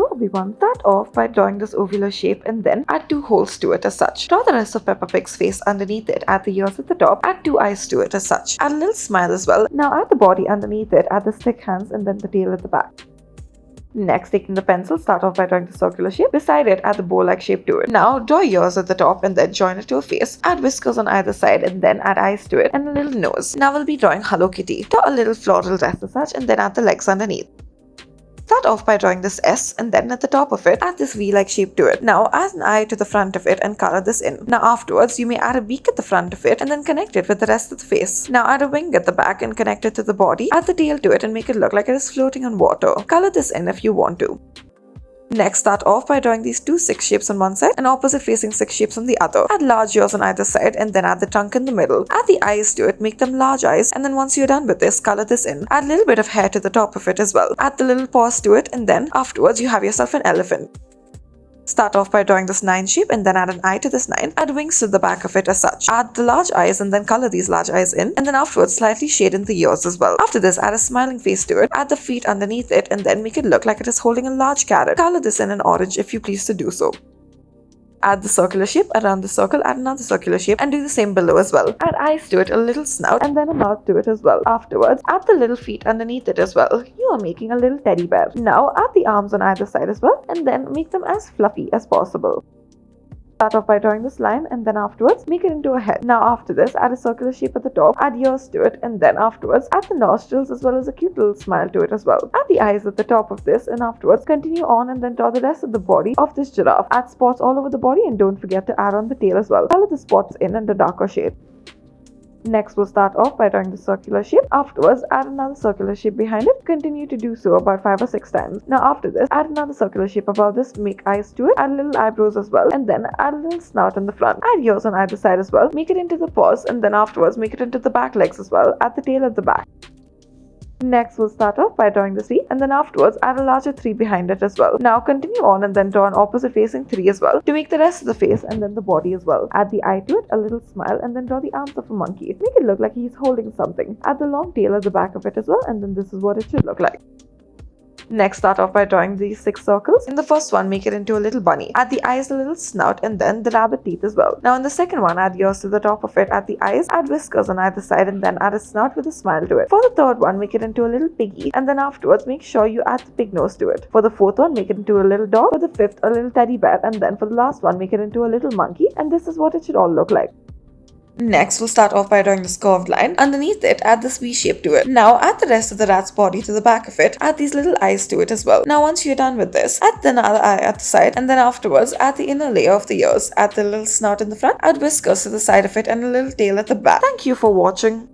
Hello everyone, start off by drawing this ovular shape and then add 2 holes to it as such. Draw the rest of Peppa Pig's face underneath it, add the ears at the top, add 2 eyes to it as such. Add a little smile as well. Now add the body underneath it, add the stick hands and then the tail at the back. Next, taking the pencil, start off by drawing the circular shape. Beside it, add the bow-like shape to it. Now, draw ears at the top and then join it to a face. Add whiskers on either side and then add eyes to it and a little nose. Now we'll be drawing Hello Kitty. Draw a little floral dress as such and then add the legs underneath. Start off by drawing this S and then at the top of it, add this V-like shape to it. Now add an eye to the front of it and color this in. Now afterwards, you may add a beak at the front of it and then connect it with the rest of the face. Now add a wing at the back and connect it to the body. Add the tail to it and make it look like it is floating on water. Color this in if you want to. Next, start off by drawing these 2 6 shapes on one side and opposite facing 6 shapes on the other. Add large ears on either side and then add the trunk in the middle. Add the eyes to it, make them large eyes, and then once you're done with this, color this in. Add a little bit of hair to the top of it as well. Add the little paws to it and then afterwards you have yourself an elephant. Start off by drawing this 9 shape and then add an eye to this 9. Add wings to the back of it as such. Add the large eyes and then color these large eyes in and then afterwards slightly shade in the ears as well. After this, add a smiling face to it. Add the feet underneath it and then make it look like it is holding a large carrot. Color this in an orange if you please to do so. Add the circular shape around the circle, add another circular shape and do the same below as well. Add eyes to it, a little snout and then a mouth to it as well. Afterwards, add the little feet underneath it as well. You are making a little teddy bear. Now add the arms on either side as well and then make them as fluffy as possible. Start off by drawing this line and then afterwards make it into a head. Now after this, add a circular shape at the top, add ears to it and then afterwards add the nostrils as well as a cute little smile to it as well. Add the eyes at the top of this and afterwards continue on and then draw the rest of the body of this giraffe. Add spots all over the body and don't forget to add on the tail as well. Color the spots in a darker shade. Next, we'll start off by drawing the circular shape. Afterwards, add another circular shape behind it. Continue to do so about 5 or 6 times. Now after this, add another circular shape above this, make eyes to it, add little eyebrows as well, and then add a little snout in the front. Add ears on either side as well, make it into the paws, and then afterwards make it into the back legs as well, add the tail at the back. Next, we'll start off by drawing the 3 and then afterwards add a larger 3 behind it as well. Now continue on and then draw an opposite facing 3 as well to make the rest of the face and then the body as well. Add the eye to it, a little smile, and then draw the arms of a monkey. Make it look like he's holding something. Add the long tail at the back of it as well and then this is what it should look like. Next, start off by drawing these 6 circles. In the first one, make it into a little bunny. Add the eyes, a little snout, and then the rabbit teeth as well. Now in the second one, add ears to the top of it, add the eyes, add whiskers on either side, and then add a snout with a smile to it. For the third one, make it into a little piggy, and then afterwards, make sure you add the pig nose to it. For the fourth one, make it into a little dog. For the fifth, a little teddy bear, and then for the last one, make it into a little monkey, and this is what it should all look like. Next, we'll start off by drawing this curved line. Underneath it, add this V shape to it. Now, add the rest of the rat's body to the back of it. Add these little eyes to it as well. Now, once you're done with this, add another eye at the side. And then afterwards, add the inner layer of the ears. Add the little snout in the front. Add whiskers to the side of it and a little tail at the back. Thank you for watching.